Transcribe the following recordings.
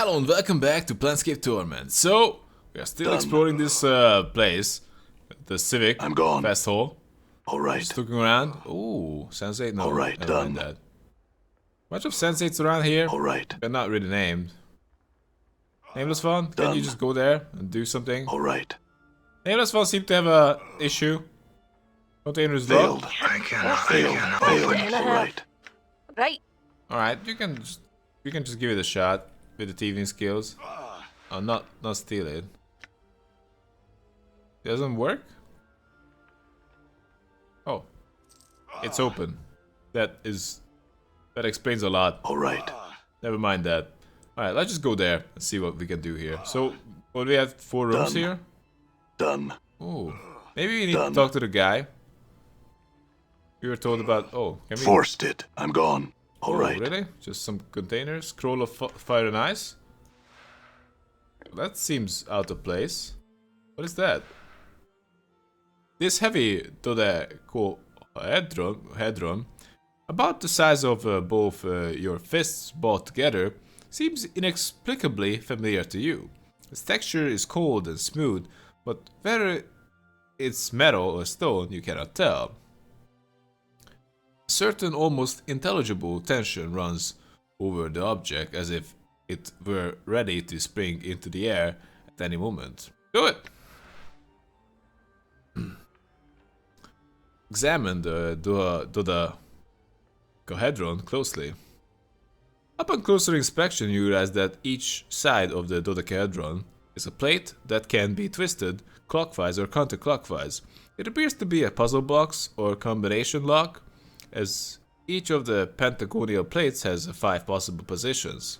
Hello and welcome back to Planescape Torment. So, we are still exploring this place, the Civic I'm gone. Fast Hall. All right. Just looking around. Ooh, Sensate? No, All right, never mind that. Much of Sensates around here? All right. They're not really named. Nameless One? Can you just go there and do something? All right. Nameless One seemed to have a issue. Containers locked. Failed. All right. Right. Alright, you can just give it a shot with the thieving skills. Oh, not steal it. Doesn't work? Oh. It's open. That explains a lot. All right. Never mind that. Alright, let's just go there and see what we can do here. So, what do we have? 4 rooms here? Done. Oh. Maybe we need to talk to the guy. We were told about... Oh, can we... Forced it. I'm gone. All right. Really? Just some containers? Scroll of fire and ice? That seems out of place. What is that? This heavy dodecahedron, about the size of both your fists brought together, seems inexplicably familiar to you. Its texture is cold and smooth, but whether it's metal or stone you cannot tell. A certain almost intelligible tension runs over the object as if it were ready to spring into the air at any moment. Do it! Examine the dodecahedron closely. Upon closer inspection, you realize that each side of the dodecahedron is a plate that can be twisted clockwise or counterclockwise. It appears to be a puzzle box or combination lock, as each of the pentagonal plates has 5 possible positions.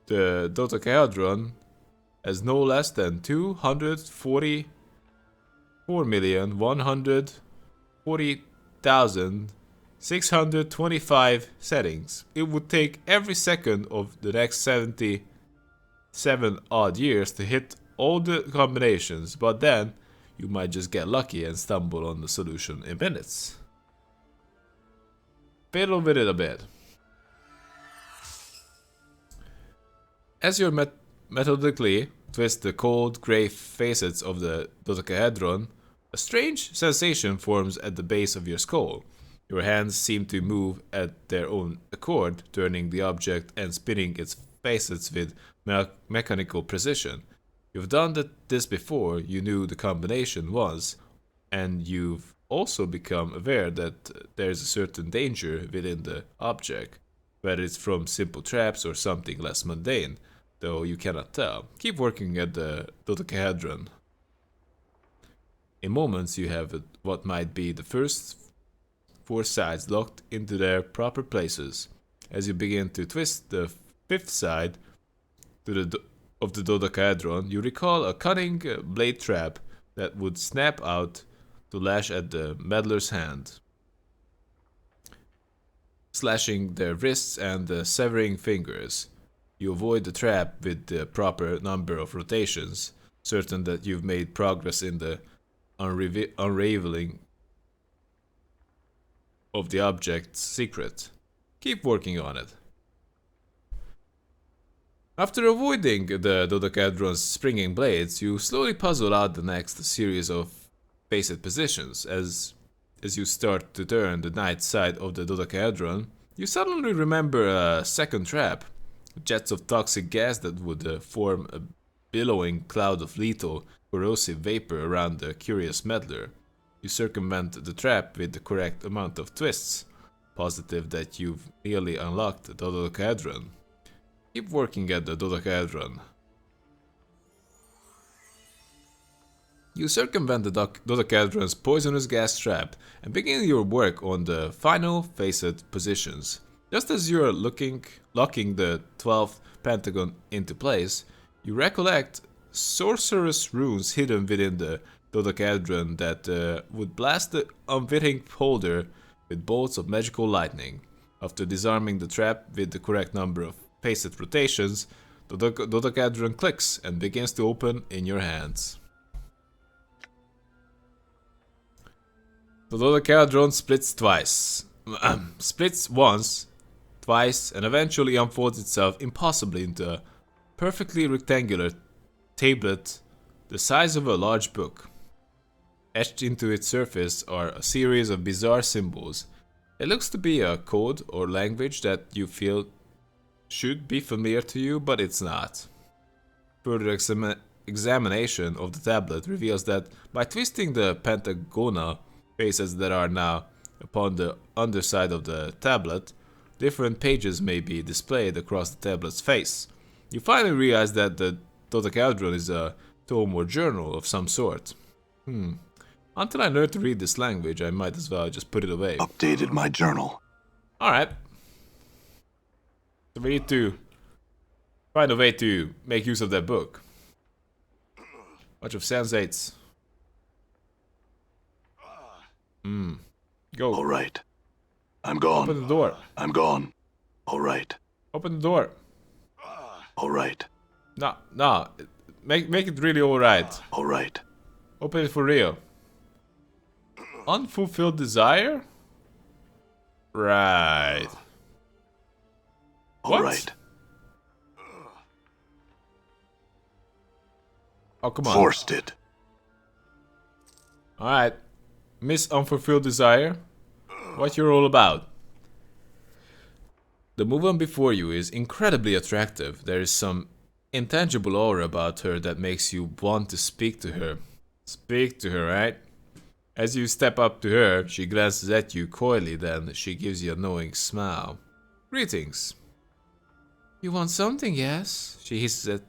The dodecahedron has no less than 244,140,625 settings. It would take every second of the next 77 odd years to hit all the combinations, but then you might just get lucky and stumble on the solution in minutes. Fiddle with it a bit. As you methodically twist the cold grey facets of the dodecahedron, a strange sensation forms at the base of your skull. Your hands seem to move at their own accord, turning the object and spinning its facets with mechanical precision. You've done this before, you knew the combination once, and you've also become aware that there's a certain danger within the object, whether it's from simple traps or something less mundane, though you cannot tell. Keep working at the dodecahedron. In moments you have what might be the first 4 sides locked into their proper places. As you begin to twist the 5th side of the dodecahedron, you recall a cunning blade trap that would snap out to lash at the meddler's hand, slashing their wrists and severing fingers. You avoid the trap with the proper number of rotations, certain that you've made progress in the unraveling of the object's secret. Keep working on it. After avoiding the dodecahedron's springing blades, you slowly puzzle out the next series of facet positions. As you start to turn the night side of the dodecahedron, you suddenly remember a second trap. Jets of toxic gas that would form a billowing cloud of lethal, corrosive vapor around the curious meddler. You circumvent the trap with the correct amount of twists, positive that you've nearly unlocked the dodecahedron. Keep working at the dodecahedron. You circumvent the dodecahedron's poisonous gas trap and begin your work on the final facet positions. Just as you are locking the 12th pentagon into place, you recollect sorcerous runes hidden within the dodecahedron that would blast the unwitting holder with bolts of magical lightning. After disarming the trap with the correct number of facet rotations, the dodecahedron clicks and begins to open in your hands. The dodecahedron splits twice. Splits once twice, and eventually unfolds itself impossibly into a perfectly rectangular tablet the size of a large book. Etched into its surface are a series of bizarre symbols. It looks to be a code or language that you feel should be familiar to you, but it's not. Further examination of the tablet reveals that by twisting the pentagonal faces that are now upon the underside of the tablet, different pages may be displayed across the tablet's face. You finally realize that the dodecahedron is a tome or journal of some sort. Until I learn to read this language, I might as well just put it away. Updated my journal. Alright. So we need to find a way to make use of that book. Bunch of sensates. Go. All right. I'm gone. Open the door. I'm gone. All right. Open the door. All right. No. Make it really alright. All right. Open it for real. Unfulfilled desire? Right. All What? right. Oh, come on. Forced it. Alright. Miss Unfulfilled Desire. What you're all about. The woman before you is incredibly attractive. There is some intangible aura about her that makes you want to speak to her. Speak to her, right? As you step up to her, she glances at you coyly, then she gives you a knowing smile. Greetings. You want something, yes? She hisses at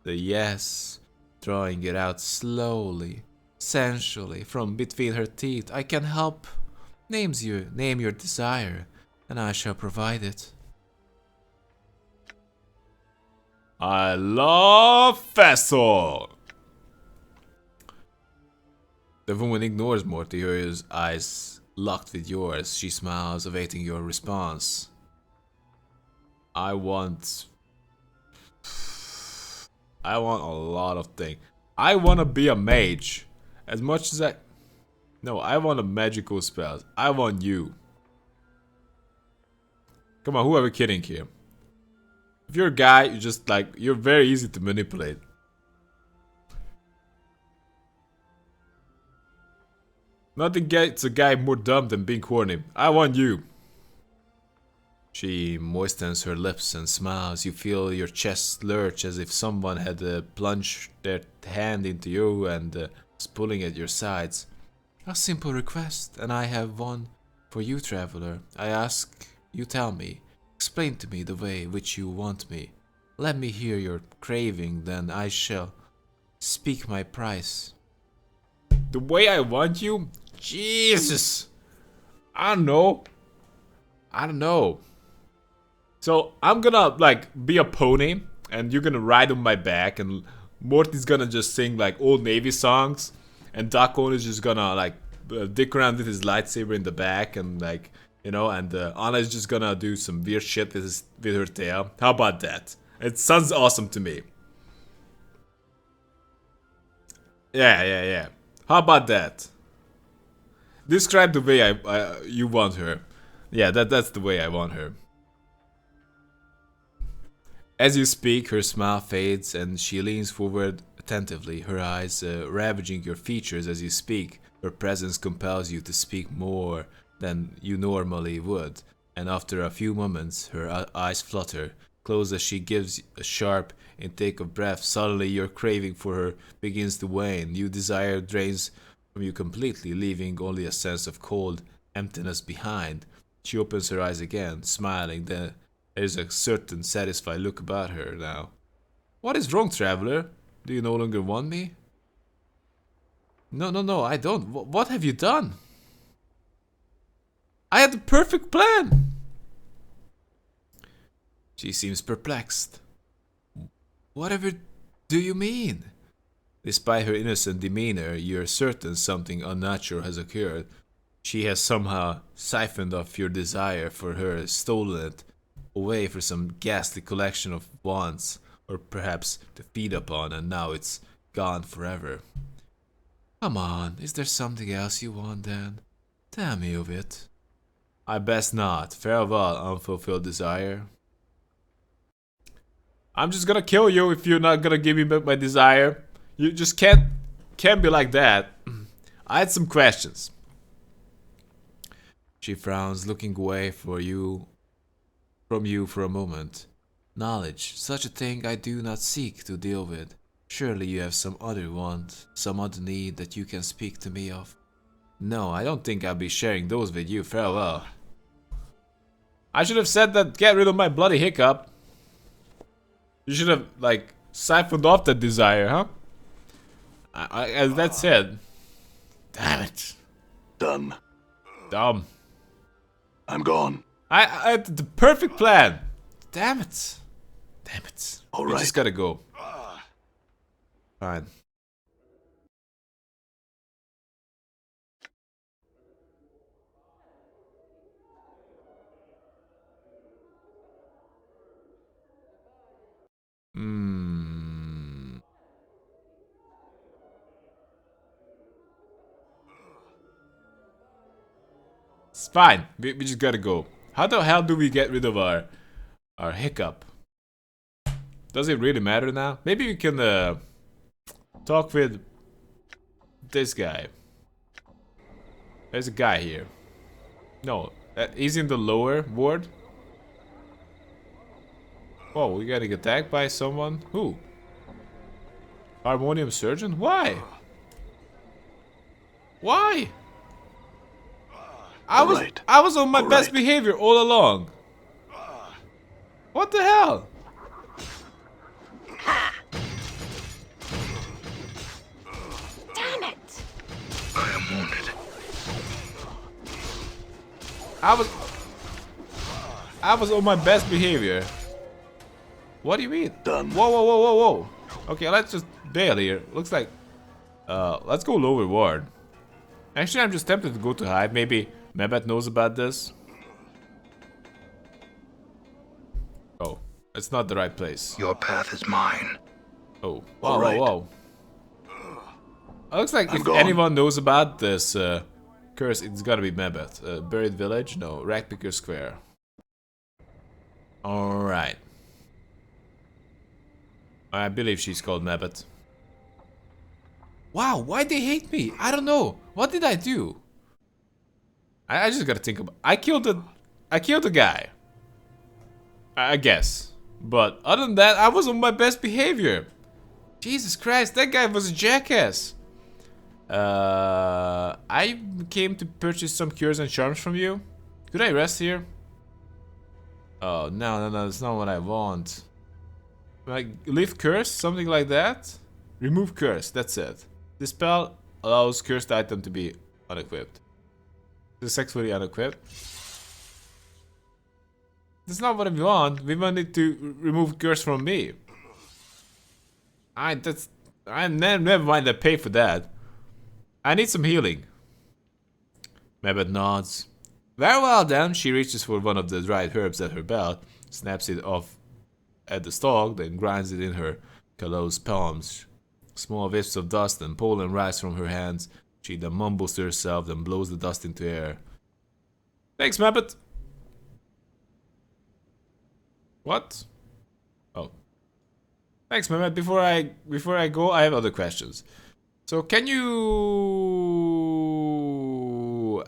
the yes, drawing it out slowly, sensually, from between her teeth. I can help. Name your desire, and I shall provide it. I love Fessel! The woman ignores Morty, her eyes locked with yours. She smiles, awaiting your response. I want a lot of things. I want to be a mage. As much as I... No, I want a magical spell. I want you. Come on, who are we kidding here? If you're a guy, you're just like... You're very easy to manipulate. Nothing gets a guy more dumb than being corny. I want you. She moistens her lips and smiles. You feel your chest lurch as if someone had plunged their hand into you and was pulling at your sides. A simple request, and I have one for you, traveler. I ask, you tell me. Explain to me the way which you want me. Let me hear your craving, then I shall speak my price. The way I want you? Jesus! I don't know. So I'm gonna like be a pony and you're gonna ride on my back and Morty's gonna just sing like old Navy songs and Dakon is just gonna like dick around with his lightsaber in the back and like, you know, and Anna is just gonna do some weird shit with her tail. How about that? It sounds awesome to me. Yeah. How about that? Describe the way you want her. Yeah, that's the way I want her. As you speak, her smile fades and she leans forward attentively, her eyes ravaging your features as you speak. Her presence compels you to speak more than you normally would, and after a few moments, her eyes flutter, close as she gives a sharp intake of breath. Suddenly, your craving for her begins to wane. New desire drains from you completely, leaving only a sense of cold emptiness behind. She opens her eyes again, smiling, then there's a certain satisfied look about her now. What is wrong, traveler? Do you no longer want me? No, I don't. What have you done? I had the perfect plan! She seems perplexed. Whatever do you mean? Despite her innocent demeanor, you're certain something unnatural has occurred. She has somehow siphoned off your desire for her, stolen it away for some ghastly collection of wants, or perhaps to feed upon, and now it's gone forever. Come on, is there something else you want then? Tell me of it. I best not. Farewell, unfulfilled desire. I'm just gonna kill you if you're not gonna give me back my desire. You just can't be like that. I had some questions. She frowns, looking away from you for a moment. Knowledge, such a thing I do not seek to deal with. Surely you have some other want, some other need that you can speak to me of. No, I don't think I'll be sharing those with you. Farewell. I should have said that. Get rid of my bloody hiccup. You should have, like, siphoned off that desire, huh? As that said. Damn it. Done. Dumb. I'm gone. I had the perfect plan. Damn it. Damn it. All We right. just gotta go. Fine. It's fine. We just gotta go. How the hell do we get rid of our hiccup? Does it really matter now? Maybe we can talk with this guy. There's a guy here. No, he's in the lower ward. Whoa, we getting attacked by someone? Who? Harmonium Surgeon? Why? Why? I was on my best behavior all along. What the hell? Damn it! I am wounded. I was on my best behavior. What do you mean? Done. Whoa, whoa, whoa, whoa, whoa. Okay, let's just bail here. Looks like let's go lower ward. Actually, I'm just tempted to go to Hive. Maybe Mehmet knows about this. Oh, it's not the right place. Your path is mine. Oh, All whoa, right. whoa, whoa. It looks like I'm if gone. anyone knows about this curse, it's gotta be Mehmet. Buried Village? No, Rackpicker Square. Alright. I believe she's called Mehmet. Wow, why they hate me? I don't know. What did I do? I just gotta think about. I killed the guy. I guess. But other than that, I was on my best behavior. Jesus Christ, that guy was a jackass. I came to purchase some cures and charms from you. Could I rest here? Oh, no, that's not what I want. Like, lift curse? Something like that? Remove curse, that's it. This spell allows cursed item to be unequipped. Successfully unequipped. That's not what we want. We wanted to remove curse from me. Never mind, I pay for that. I need some healing. Mehmet nods. Very well then. She reaches for one of the dried herbs at her belt, snaps it off at the stalk, then grinds it in her callous palms. Small wisps of dust and pollen rise from her hands. She then mumbles to herself, then blows the dust into air. Thanks, Mehmet. What? Oh. Thanks, Mehmet. Before I go, I have other questions. So can you...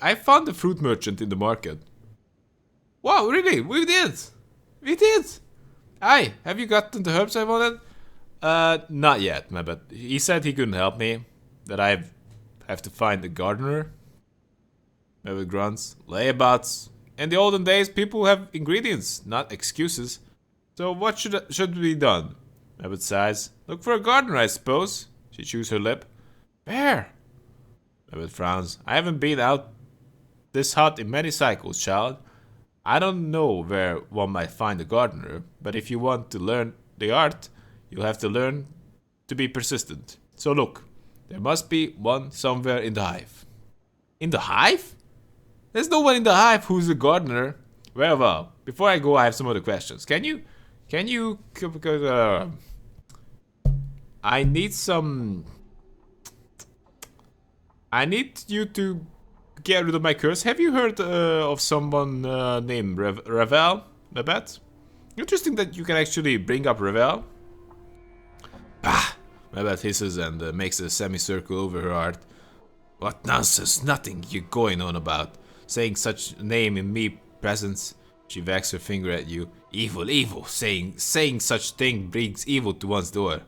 I found the fruit merchant in the market. Wow, really? We did! We did! Hi, have you gotten the herbs I wanted? Not yet, but he said he couldn't help me. That I have to find the gardener. Maybe grunts. Layabouts. In the olden days, people have ingredients, not excuses. So what should be done? Mehmet sighs. Look for a gardener, I suppose. She chews her lip. Where? Mehmet frowns. I haven't been out this hot in many cycles, child. I don't know where one might find a gardener, but if you want to learn the art, you'll have to learn to be persistent. So look, there must be one somewhere in the hive. In the hive? There's no one in the hive who's a gardener. Well, before I go, I have some other questions. Can you, I need you to get rid of my curse. Have you heard of someone named Ravel? Mabet? Interesting that you can actually bring up Ravel. Bah! Mabet hisses and makes a semicircle over her heart. What nonsense, nothing you going on about. Saying such a name in me presence. She wags her finger at you. Evil, evil. Saying such thing brings evil to one's door.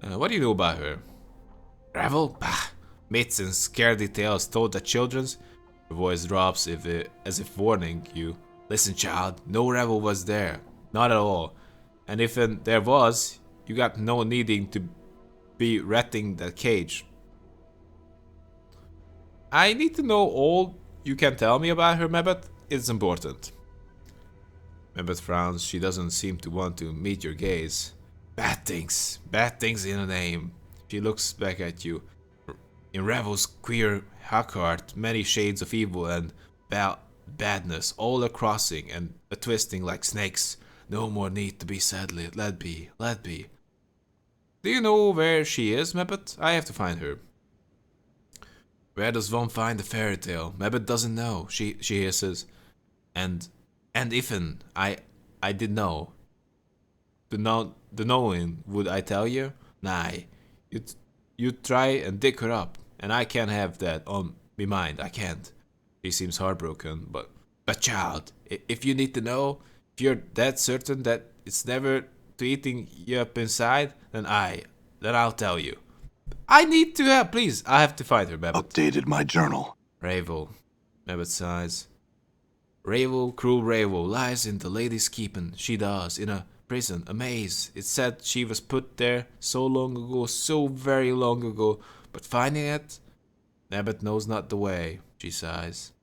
What do you know about her? Ravel? Bah! Myths and scaredy tales told at children's. Her voice drops as if warning you. Listen, child, no Ravel was there. Not at all. And if there was, you got no needing to be ratting that cage. I need to know all you can tell me about her, Mabet. It's important. Mabet frowns. She doesn't seem to want to meet your gaze. Bad things in a name. She looks back at you. In Ravel's queer heart, many shades of evil and badness, all a crossing and a twisting like snakes. No more need to be said. Let be. Do you know where she is, Mabet? I have to find her. Where does one find a fairy tale? Mabet doesn't know. She hisses. And if'n I did know. The knowing, would I tell you? Nah, you try and dig her up, and I can't have that on me mind. I can't. She seems heartbroken, but child, if you need to know, if you're that certain that it's never to eating you up inside, then I'll tell you. I need to have, please. I have to find her, Mabet. Updated my journal. Ravel. Mabet sighs. Ravel, cruel Ravel, lies in the lady's keeping. She does, in a prison, a maze. It's said she was put there so long ago, so very long ago. But finding it, Mabet knows not the way, she sighs.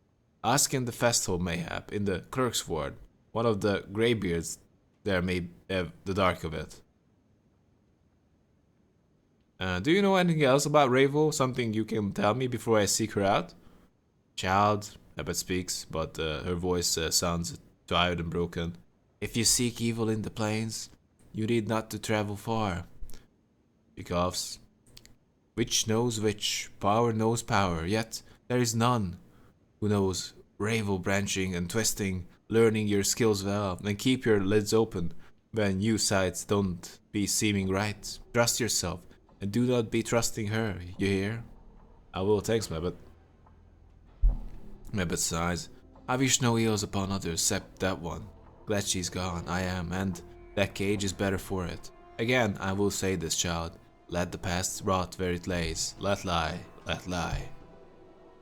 Ask in the festival mayhap, in the clerk's ward. One of the greybeards there may have the dark of it. Do you know anything else about Ravel? Something you can tell me before I seek her out? Child, Mabet speaks, but her voice sounds tired and broken. If you seek evil in the plains, you need not to travel far. She coughs. Which knows which, power knows power, yet there is none who knows Ravel branching and twisting, learning your skills well, and keep your lids open when new sights don't be seeming right. Trust yourself. And do not be trusting her, you hear? I will, thanks, Mabet. Mabet sighs. I wish no ills upon others except that one. Glad she's gone, I am, and that cage is better for it. Again, I will say this, child. Let the past rot where it lays. Let lie.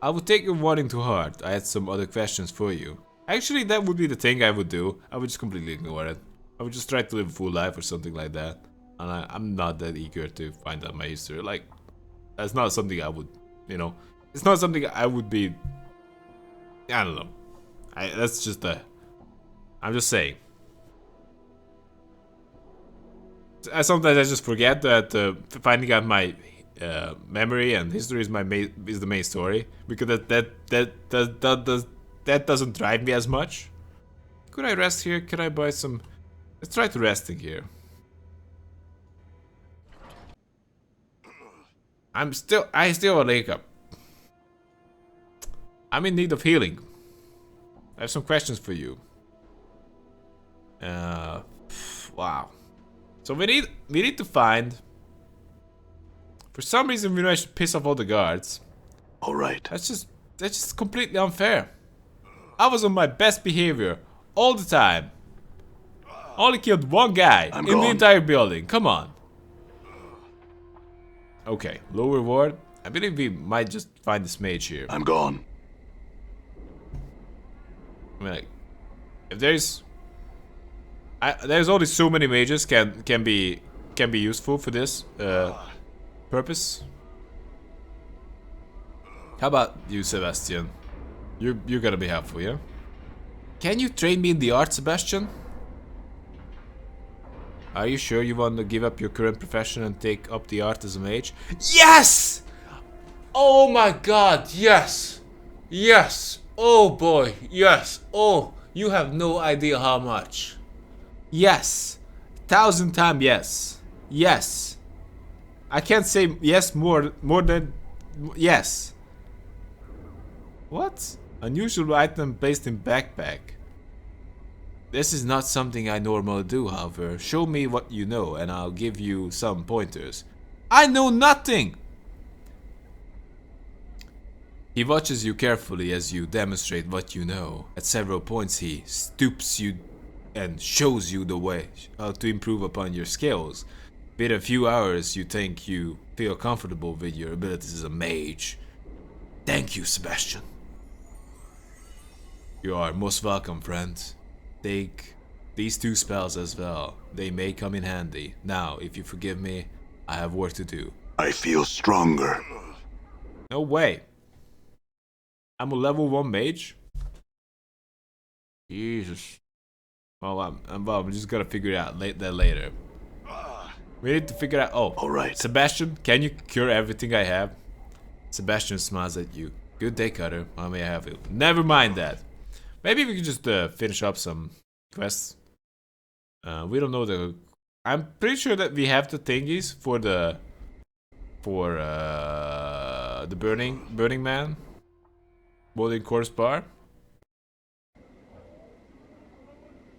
I would take your warning to heart. I had some other questions for you. Actually, that would be the thing I would do. I would just completely ignore it. I would just try to live a full life or something like that. And I'm not that eager to find out my history. Like, that's not something I would, it's not something I would be, I don't know. That's just I'm just saying. Sometimes I just forget that finding out my memory and history is the main story. Because that doesn't drive me as much. Could I rest here? Can I buy some? Let's try to resting here. I still wake up. I'm in need of healing. I have some questions for you. Wow. So we need to find. For some reason, we managed to piss off all the guards. All right. That's just completely unfair. I was on my best behavior all the time. Only killed one guy in the entire building. Come on. Okay, low reward. I believe we might just find this mage here. I'm gone. I mean, like, if there's only so many mages can be useful for this purpose. How about you, Sebastian? You're gonna be helpful, yeah? Can you train me in the art, Sebastian? Are you sure you want to give up your current profession and take up the art as a mage? Yes! Oh my god, yes! Yes! Oh boy, yes! Oh, you have no idea how much. Yes! 1,000 times yes. Yes! I can't say yes more than yes. What? Unusual item placed in backpack. This is not something I normally do, however. Show me what you know and I'll give you some pointers. I know nothing! He watches you carefully as you demonstrate what you know. At several points he stoops you and shows you the way how to improve upon your skills. Within a few hours you think you feel comfortable with your abilities as a mage. Thank you, Sebastian. You are most welcome, friend. Take these 2 spells as well. They may come in handy. Now, if you forgive me, I have work to do. I feel stronger. No way. I'm a level 1 mage? Jesus. Well, I'm just gonna figure it out that later. We need to figure out... Oh, Alright. Sebastian, can you cure everything I have? Sebastian smiles at you. Good day, Cutter. How may I have you? Never mind that. Maybe we can just finish up some quests. We don't know the... I'm pretty sure that we have the thingies for the burning man. Boiling corpse bar.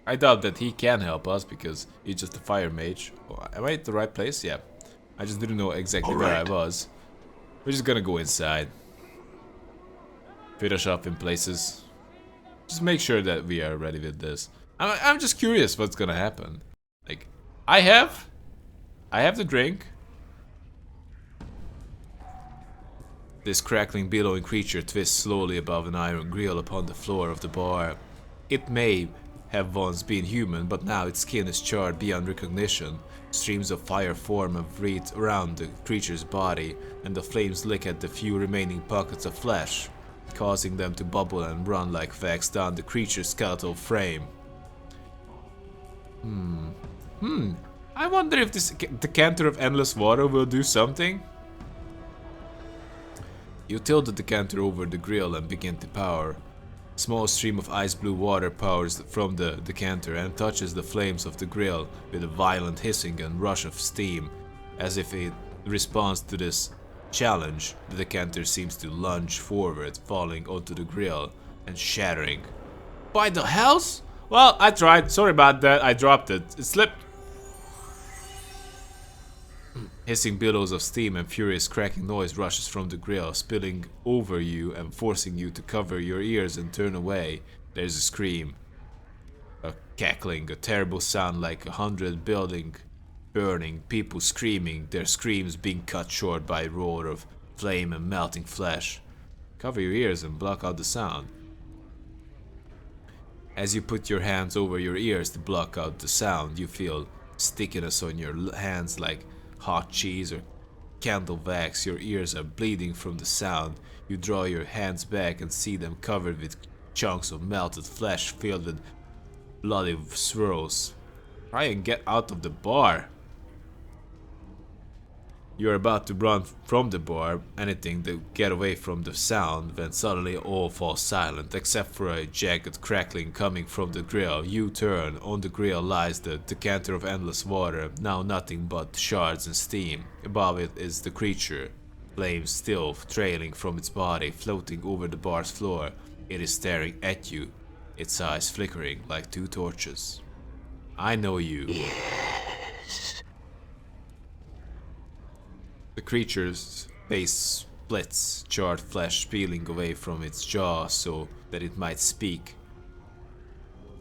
I doubt that he can help us because he's just a fire mage. Oh, am I at the right place? Yeah. I just didn't know exactly where I was. We're just gonna go inside. Finish up in places. Just make sure that we are ready with this. I'm just curious what's gonna happen. Like, I have the drink. This crackling, billowing creature twists slowly above an iron grill upon the floor of the bar. It may have once been human, but now its skin is charred beyond recognition. Streams of fire form and wreath around the creature's body, and the flames lick at the few remaining pockets of flesh, causing them to bubble and run like wax down the creature's skeletal frame. I wonder if this decanter of endless water will do something? You tilt the decanter over the grill and begin to pour. A small stream of ice blue water pours from the decanter and touches the flames of the grill with a violent hissing and rush of steam. As if it responds to this challenge, the decanter seems to lunge forward, falling onto the grill and shattering. By the hells? Well, I tried. Sorry about that. I dropped it. It slipped. Hissing billows of steam and furious cracking noise rushes from the grill, spilling over you and forcing you to cover your ears and turn away. There's a scream. A cackling, a terrible sound like 100 buildings burning, people screaming, their screams being cut short by a roar of flame and melting flesh. Cover your ears and block out the sound. As you put your hands over your ears to block out the sound, you feel stickiness on your hands like hot cheese or candle wax. Your ears are bleeding from the sound. You draw your hands back and see them covered with chunks of melted flesh filled with bloody swirls. Try and get out of the bar. You're about to run from the bar, anything to get away from the sound, when suddenly all falls silent, except for a jagged crackling coming from the grill. You turn. On the grill lies the decanter of endless water, now nothing but shards and steam. Above it is the creature, flames still trailing from its body, floating over the bar's floor. It is staring at you, its eyes flickering like 2 torches. I know you. Yes. The creature's face splits, charred flesh peeling away from its jaw so that it might speak.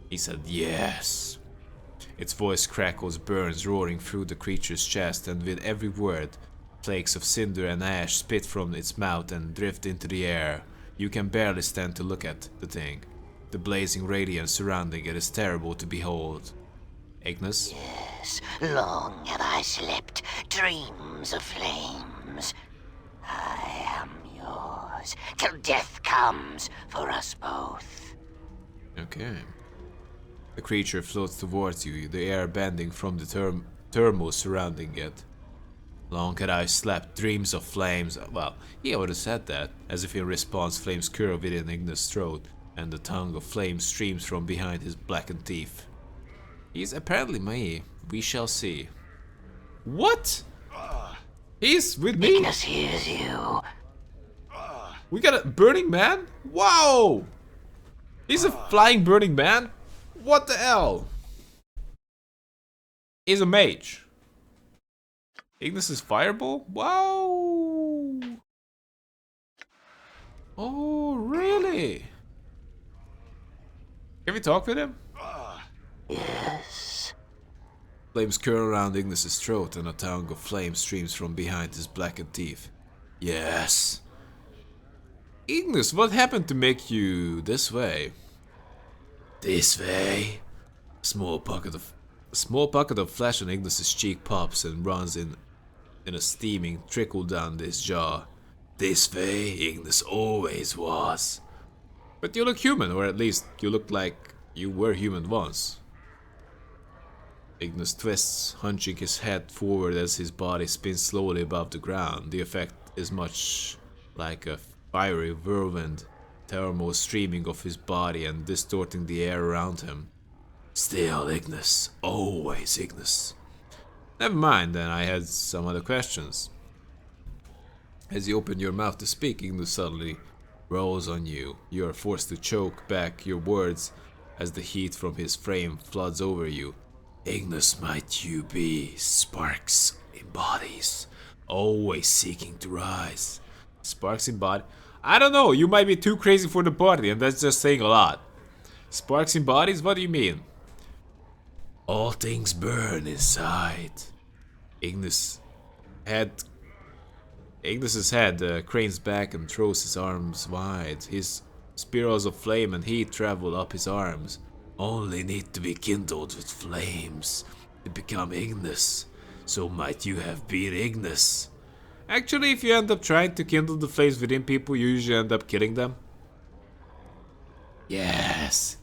He said yes. Its voice crackles, burns, roaring through the creature's chest, and with every word, flakes of cinder and ash spit from its mouth and drift into the air. You can barely stand to look at the thing. The blazing radiance surrounding it is terrible to behold. Ignis? Yes, long have I slept, dreams of flames. I am yours, till death comes for us both. Okay. The creature floats towards you, the air bending from the turmoil surrounding it. Long had I slept, dreams of flames. Well, he would have said that, as if in response flames curl within Ignis' throat, and the tongue of flame streams from behind his blackened teeth. He's apparently me. We shall see. What? He's with me? Ignis hears you. We got a Burning Man? Wow! He's a flying Burning Man? What the hell? He's a mage. Ignis is Fireball? Wow! Oh, really? Can we talk with him? Yes. Flames curl around Ignis's throat and a tongue of flame streams from behind his blackened teeth. Yes. Ignis, what happened to make you this way? This way? A small pocket of flesh on Ignis's cheek pops and runs in a steaming trickle down his jaw. This way Ignis always was. But you look human, or at least you look like you were human once. Ignis twists, hunching his head forward as his body spins slowly above the ground. The effect is much like a fiery whirlwind, thermal streaming off his body and distorting the air around him. Still Ignis, always Ignis. Never mind, then I had some other questions. As you open your mouth to speak, Ignis suddenly rolls on you. You are forced to choke back your words as the heat from his frame floods over you. Ignis, might you be sparks in bodies, always seeking to rise. Sparks in body? I don't know, you might be too crazy for the body, and that's just saying a lot. Sparks in bodies? What do you mean? All things burn inside. Ignis's head cranes back and throws his arms wide. His spirals of flame and heat travel up his arms. Only need to be kindled with flames to become Ignis. So might you have been Ignis. Actually, if you end up trying to kindle the flames within people, you usually end up killing them. Yes.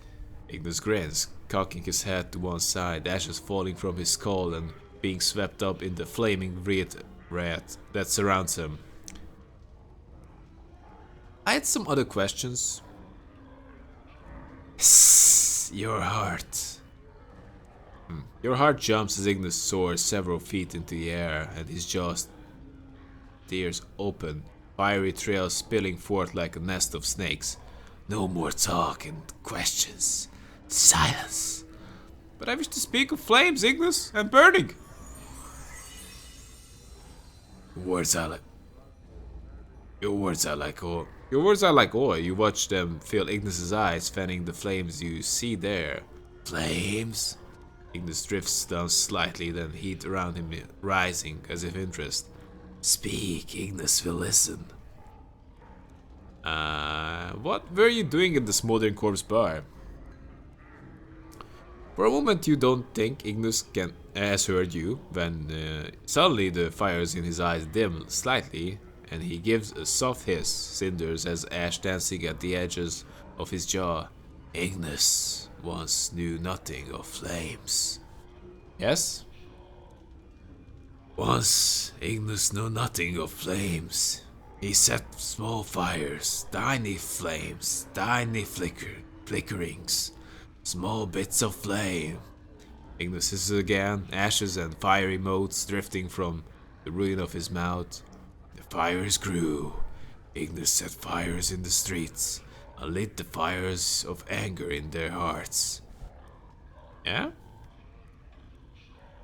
Ignis grins, cocking his head to one side, ashes falling from his skull and being swept up in the flaming rat that surrounds him. I had some other questions. Your heart. Your heart jumps as Ignis soars several feet into the air and his jaws tears open, fiery trails spilling forth like a nest of snakes. No more talk and questions. Silence. But I wish to speak of flames, Ignis, and burning. Your words are like oil. You watch them fill Ignis's eyes, fanning the flames you see there. Flames? Ignis drifts down slightly, then heat around him rising as if interest. Speak, Ignis will listen. What were you doing in the smoldering corpse bar? For a moment you don't think Ignis has heard you, when suddenly the fires in his eyes dim slightly, and he gives a soft hiss, cinders as ash dancing at the edges of his jaw. Ignis once knew nothing of flames. Yes? Once Ignis knew nothing of flames. He set small fires, tiny flames, tiny flickerings, small bits of flame. Ignis hisses again, ashes and fiery motes drifting from the ruin of his mouth. The fires grew. Ignis set fires in the streets, and lit the fires of anger in their hearts. Yeah?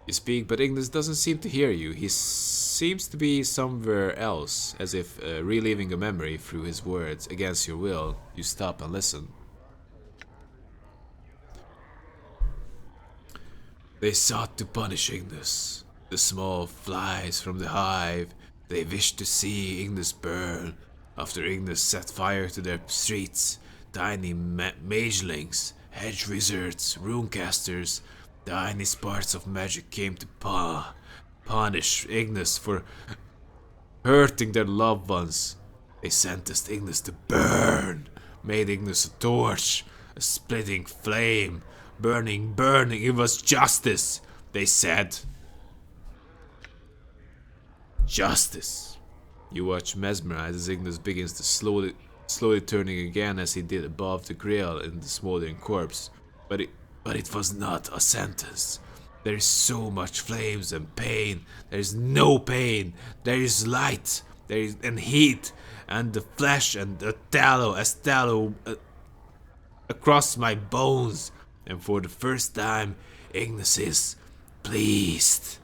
You speak, but Ignis doesn't seem to hear you. He seems to be somewhere else, as if reliving a memory through his words. Against your will, you stop and listen. They sought to punish Ignis. The small flies from the hive, they wished to see Ignis burn. After Ignis set fire to their streets, tiny magelings, hedge wizards, runecasters, tiny sparks of magic came to punish Ignis for hurting their loved ones. They sentenced Ignis to burn, made Ignis a torch, a splitting flame, burning, it was justice, they said. Justice. You watch mesmerized as Ignis begins to slowly turning again as he did above the grill in the smoldering corpse. But it was not a sentence. There is so much flames and pain. There is no pain. There is light. There is and heat and the flesh and the tallow across my bones. And for the first time, Ignis is pleased.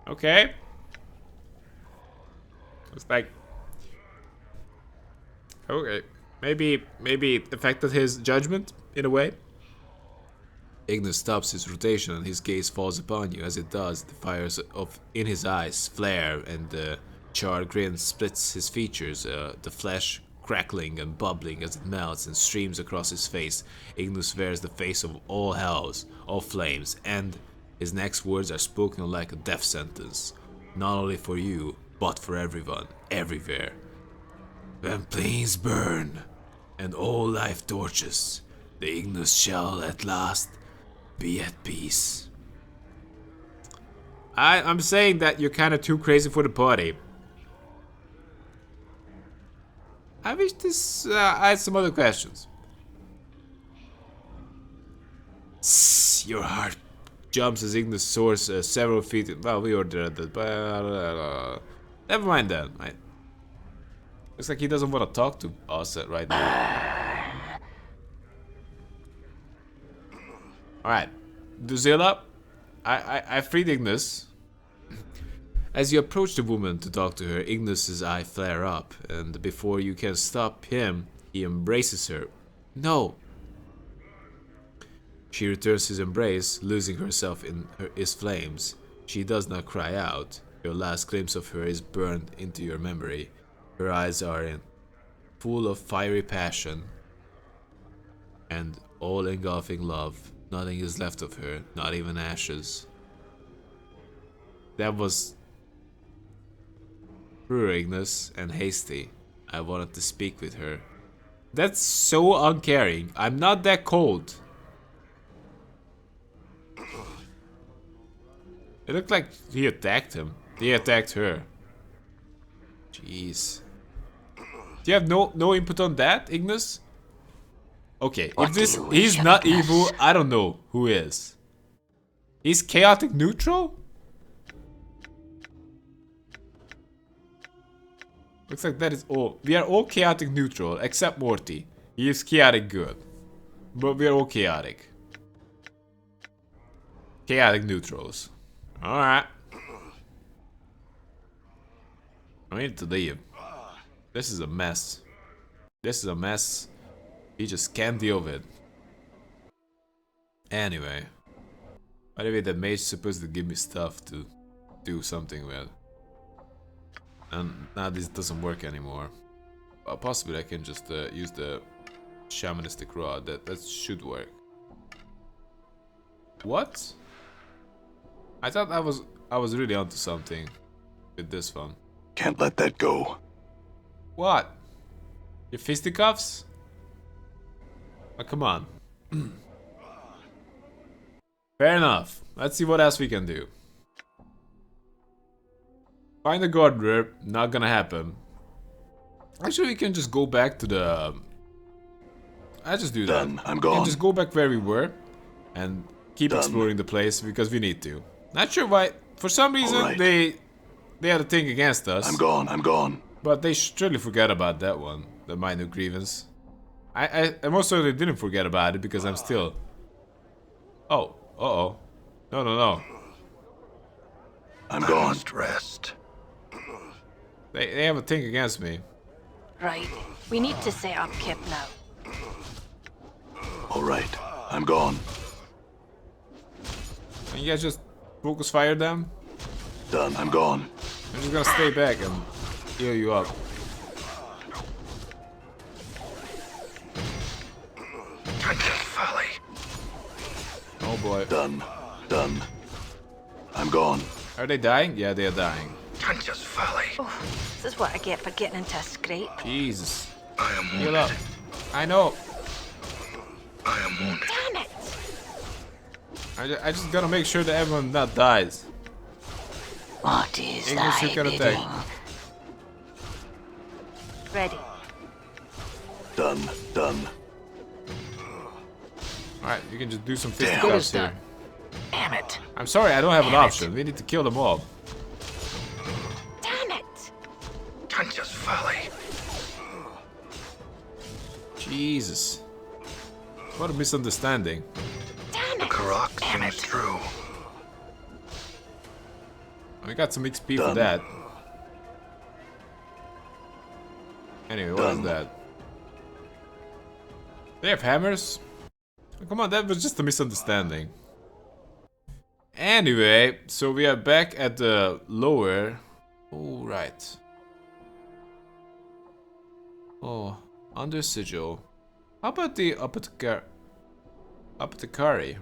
Okay. It's like, okay, maybe it affected his judgment in a way. Ignis stops his rotation and his gaze falls upon you. As it does, the fires in his eyes flare and the charred grin splits his features, the flesh crackling and bubbling as it melts and streams across his face. Ignis wears the face of all hells, all flames, and his next words are spoken like a death sentence. Not only for you, but for everyone, everywhere. When planes burn and all life torches, the Ignis shall at last be at peace. I'm saying that you're kind of too crazy for the party. I wish this. I had some other questions. Your heart jumps as Ignis soars several feet. Well, we ordered that, but never mind that. Right? Looks like he doesn't want to talk to us right now. All right, Duzilla, I freed Ignis. As you approach the woman to talk to her, Ignis's eyes flare up, and before you can stop him, he embraces her. No! She returns his embrace, losing herself in his flames. She does not cry out. Your last glimpse of her is burned into your memory. Her eyes are full of fiery passion and all-engulfing love. Nothing is left of her, not even ashes. That was true, Ignis, and hasty. I wanted to speak with her. That's so uncaring. I'm not that cold. It looked like he attacked him. He attacked her. Jeez. Do you have no input on that, Ignis? Okay, if he's not evil, I don't know who is. He's chaotic neutral? Looks like that is all. We are all chaotic neutral, except Morty. He is chaotic good. But we are all chaotic. Chaotic neutrals. Alright. I need to leave. This is a mess. This is a mess. He just can't deal with it. Anyway. By the way, that mage is supposed to give me stuff to do something with. And now this doesn't work anymore. Possibly I can just use the shamanistic rod. That should work. What? I thought I was really onto something with this one. Can't let that go. What? Your fisticuffs? Oh, come on. Fair enough. Let's see what else we can do. Find the gardener. Not gonna happen. Actually, we can just go back to the... I just do that. Done. I'm gone. We can just go back where we were and keep exploring the place because we need to. Not sure why. For some reason, they had a thing against us. I'm gone. I'm gone. But they surely forgot about that one. The minor grievance. I most certainly didn't forget about it because I'm still... Oh. Uh-oh. No. I'm gone. Must rest. They have a thing against me. Right. We need to set up Kip now. All right. I'm gone. Can you guys just focus fire them? Done. I'm gone. I'm just gonna stay back and heal you up. Folly. Oh boy. Done. I'm gone. Are they dying? Yeah, they are dying. Just folly. Oh, this is what I get for getting into a scrape. Jesus. I am Heal up. I know. I am wounded. Damn it! I just gotta make sure that everyone not dies. What is Ignis, you thy can bidding? attack. Ready. Done. Alright, you can just do some Damn. fisticuffs here. Damn it. I'm sorry, I don't have an option. We need to kill them all. just folly. Jesus. What a misunderstanding. The Karak seems true. I got some XP for Done. that. Anyway, what is that? They have hammers? Oh, come on, that was just a misunderstanding. Anyway, so we are back at the lower. Oh, right. Oh, under Sigil. How about the apothecary,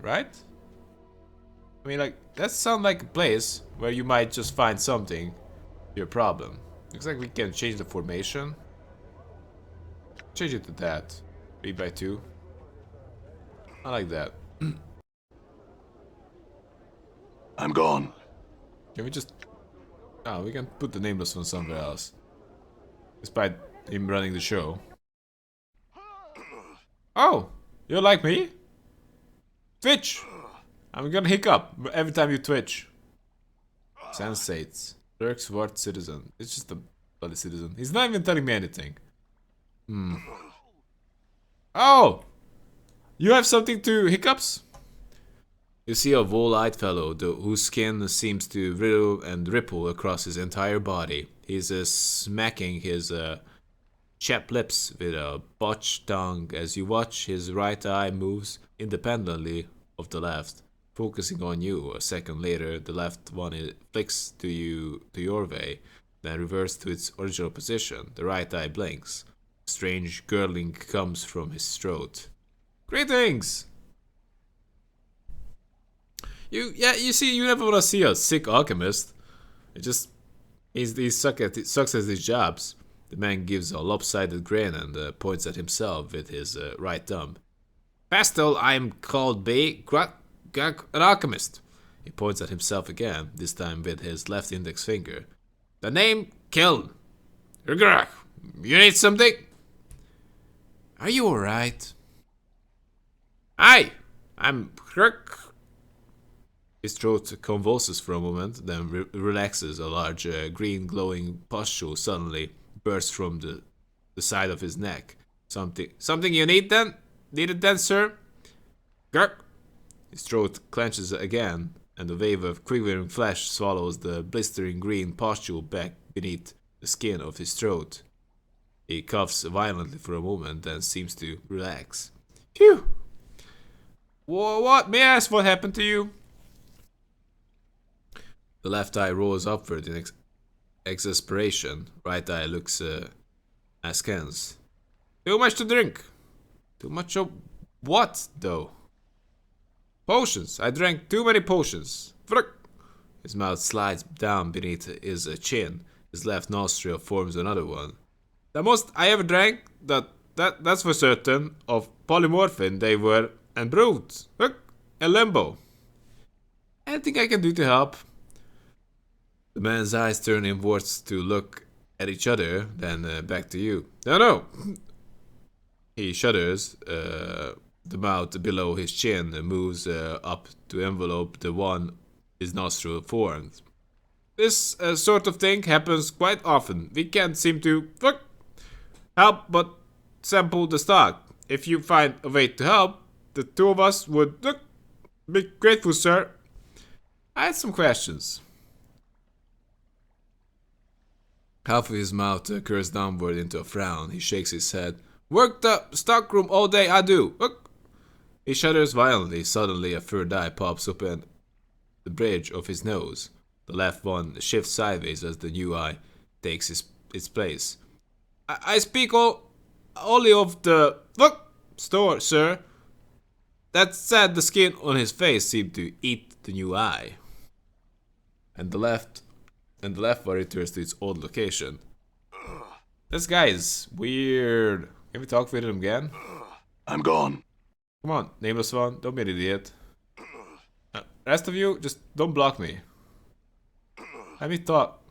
right? I mean, like, that sounds like a place where you might just find something to your problem. Looks like we can change the formation. Change it to that. 3x2. I like that. I'm gone. Can we just... Oh, we can put the Nameless One somewhere else. Despite him running the show. Oh! You're like me? Twitch! I'm gonna hiccup every time you twitch. Sensates. Dirk's Ward citizen. It's just a bloody citizen. He's not even telling me anything. Oh! You have something to hiccups? You see a wall-eyed fellow, whose skin seems to writhe and ripple across his entire body. He's smacking his chapped lips with a botched tongue as you watch his right eye moves independently of the left, focusing on you. A second later, the left one flicks to your way, then reverts to its original position. The right eye blinks. A strange gurgling comes from his throat. Greetings! You see, you never want to see a sick alchemist. He sucks at his jobs. The man gives a lopsided grin and points at himself with his right thumb. Pastel, I'm called an alchemist. He points at himself again, this time with his left index finger. The name Kill. You need something? Are you alright? Hi, I'm Kirk. His throat convulses for a moment, then relaxes. A large green glowing pustule suddenly bursts from the side of his neck. Something you needed then, sir? Gurk. His throat clenches again, and a wave of quivering flesh swallows the blistering green pustule back beneath the skin of his throat. He coughs violently for a moment, then seems to relax. Phew! What? May I ask what happened to you? The left eye rolls upward in exasperation. Right eye looks askance. Too much to drink. Too much of what, though? Potions. I drank too many potions. Frick. His mouth slides down beneath his chin. His left nostril forms another one. The most I ever drank, that's for certain, of polymorphin they were, and brewed. Frick. A limbo. Anything I can do to help? The man's eyes turn inwards to look at each other, then back to you. No. He shudders. The mouth below his chin moves up to envelope the one his nostril forms. This sort of thing happens quite often. We can't seem to help but sample the stock. If you find a way to help, the two of us would be grateful, sir. I had some questions. Half of his mouth curves downward into a frown. He shakes his head. Work the stockroom all day, I do. He shudders violently. Suddenly, a third eye pops open the bridge of his nose. The left one shifts sideways as the new eye takes its place. I speak only of the store, sir. That said, the skin on his face seemed to eat the new eye. And the left one returns to its old location. This guy is weird. Can we talk with him again? I'm gone. Come on, Nameless One, don't be an idiot. Rest of you, just don't block me. Let me talk.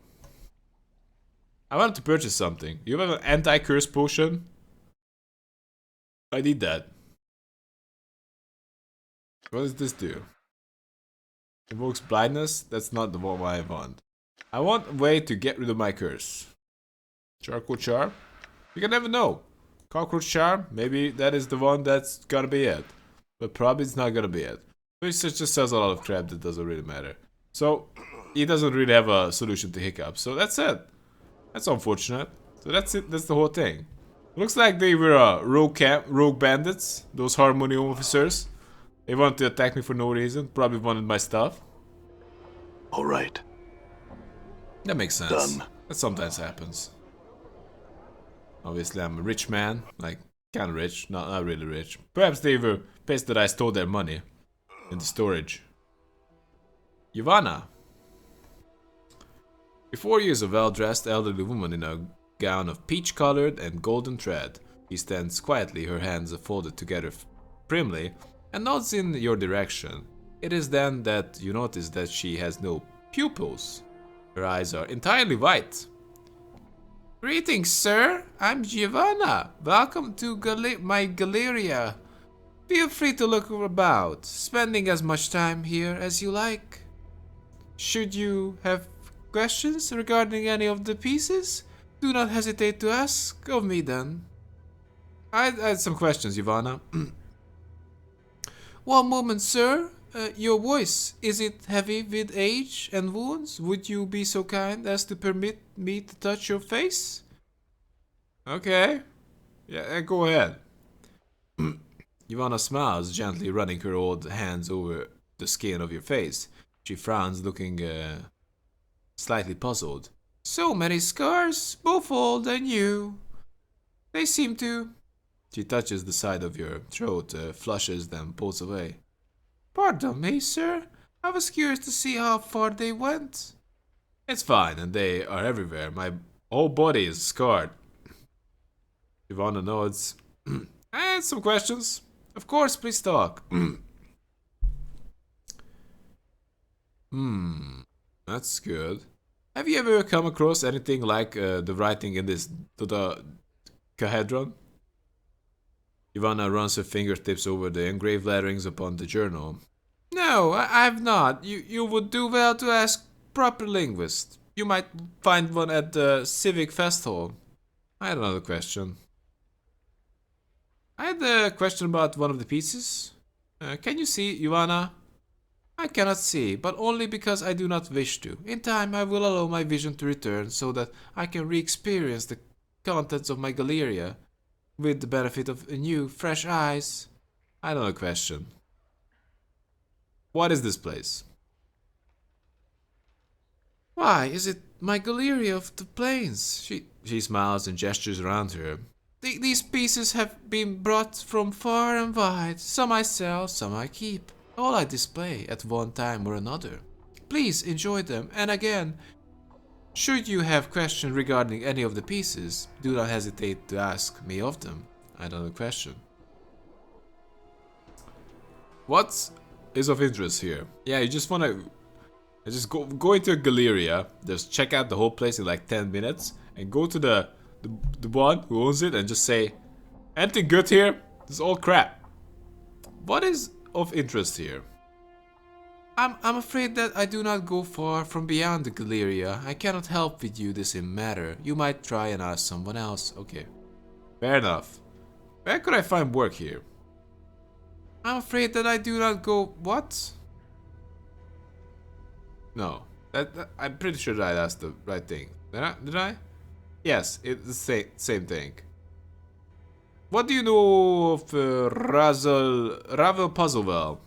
I wanted to purchase something. You have an anti-curse potion? I need that. What does this do? Invokes blindness? That's not the one I want. I want a way to get rid of my curse. Charcoal charm? You can never know. Cockroach charm? Maybe that is the one that's gonna be it. But probably it's not gonna be it. Which just says a lot of crap that doesn't really matter. So, he doesn't really have a solution to Hiccup. So that's it. That's unfortunate. So that's it. That's the whole thing. Looks like they were rogue bandits. Those Harmony officers. They wanted to attack me for no reason. Probably wanted my stuff. All right. That makes sense. Done. That sometimes happens. Obviously, I'm a rich man. Like, kind of rich. Not really rich. Perhaps they were pissed that I stole their money in the storage. Ivana. Before you is a well-dressed elderly woman in a gown of peach-colored and golden thread. She stands quietly, her hands folded together primly, and nods in your direction. It is then that you notice that she has no pupils. Her eyes are entirely white. Greetings, sir. I'm Giovanna. Welcome to my Galleria. Feel free to look about, spending as much time here as you like. Should you have questions regarding any of the pieces, do not hesitate to ask of me then. I had some questions, Giovanna. One moment, sir. Your voice, is it heavy with age and wounds? Would you be so kind as to permit me to touch your face? Okay. Yeah, go ahead. Ivana smiles, gently running her old hands over the skin of your face. She frowns, looking slightly puzzled. So many scars, both old and new. They seem to... She touches the side of your throat, flushes, then pulls away. Pardon me, sir. I was curious to see how far they went. It's fine, and they are everywhere. My whole body is scarred. Ivana nods. I had some questions. Of course, please talk. That's good. Have you ever come across anything like the writing in this dodecahedron? Ivana runs her fingertips over the engraved letterings upon the journal. No, I've not. You would do well to ask proper linguist. You might find one at the Civic Fest Hall. I had another question. I had a question about one of the pieces. Can you see, Ivana? I cannot see, but only because I do not wish to. In time, I will allow my vision to return so that I can re-experience the contents of my Galleria with the benefit of new, fresh eyes. I don't know a question. What is this place? Why, is it my Galleria of the Plains? She smiles and gestures around her. These pieces have been brought from far and wide. Some I sell, some I keep. All I display at one time or another. Please enjoy them, and again, should you have questions regarding any of the pieces, do not hesitate to ask me of them. I don't have a question. What is of interest here? Yeah, you just wanna just go into a Galleria, just check out the whole place in like 10 minutes, and go to the one who owns it and just say, anything good here? This is all crap. What is of interest here? I'm afraid that I do not go far from beyond the Galleria. I cannot help with you this matter. You might try and ask someone else. Okay. Fair enough. Where could I find work here? I'm afraid that I do not go... What? No. I'm pretty sure that I asked the right thing. Did I? Yes, it's the same thing. What do you know of Ravel Puzzlewell?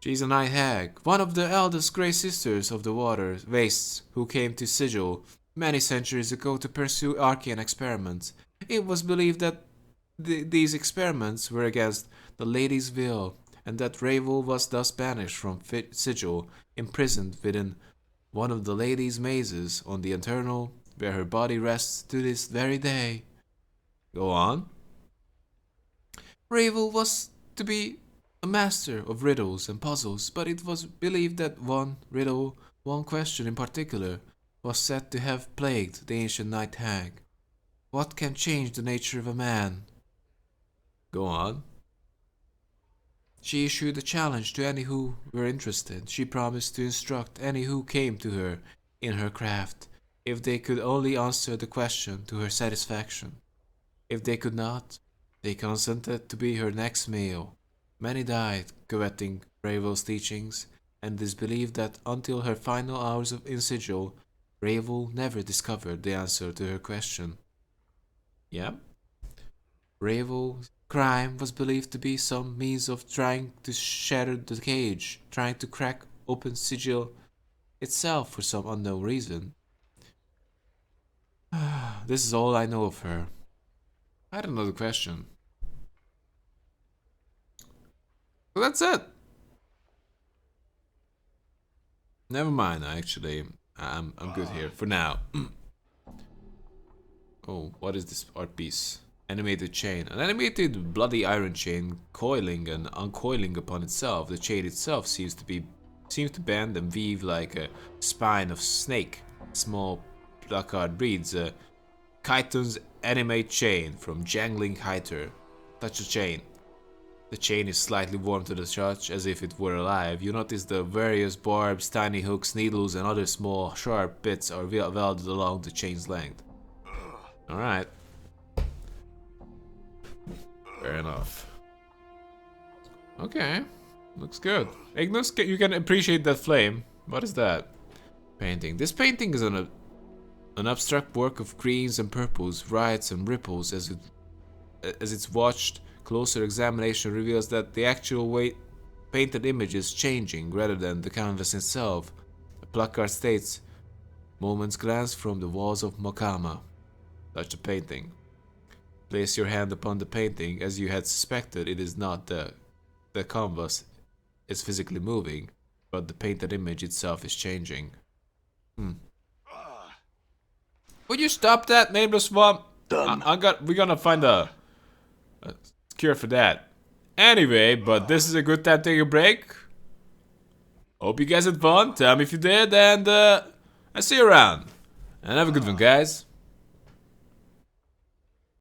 She's a night hag, one of the eldest Grey Sisters of the Water Wastes, who came to Sigil many centuries ago to pursue arcane experiments. It was believed that these experiments were against the lady's will, and that Ravel was thus banished from Sigil, imprisoned within one of the lady's mazes on the Eternal, where her body rests to this very day. Go on. Ravel was to be a master of riddles and puzzles, but it was believed that one riddle, one question in particular, was said to have plagued the ancient night hag. What can change the nature of a man? Go on. She issued a challenge to any who were interested. She promised to instruct any who came to her in her craft. if they could only answer the question to her satisfaction. If they could not, they consented to be her next meal. Many died coveting Ravel's teachings, and it is believed that until her final hours in Sigil, Ravel never discovered the answer to her question. Yeah? Ravel's crime was believed to be some means of trying to shatter the cage, trying to crack open Sigil itself for some unknown reason. This is all I know of her. I had another question. So that's it. Never mind, actually. I'm good here for now. Oh, what is this art piece? Animated chain. An animated bloody iron chain coiling and uncoiling upon itself. The chain itself seems to bend and weave like a spine of snake. Small placard reads, Chiton's animate chain from Jangling Hiter. Touch the chain. The chain is slightly warm to the touch, as if it were alive. You notice the various barbs, tiny hooks, needles, and other small, sharp bits are welded along the chain's length. Alright. Fair enough. Okay. Looks good. Ignis, you can appreciate that flame. What is that? Painting. This painting is an abstract work of greens and purples, riots and ripples. As it's watched, closer examination reveals that the actual painted image is changing rather than the canvas itself. The placard states, "Moments glance from the walls of Mokama." Touch the painting. Place your hand upon the painting. As you had suspected, it is not the canvas is physically moving, but the painted image itself is changing. Would you stop that, Nameless One? Done. We're gonna find a cure for that. Anyway, but this is a good time to take a break. Hope you guys had fun. Tell me if you did, and I see you around. And have a good one, guys.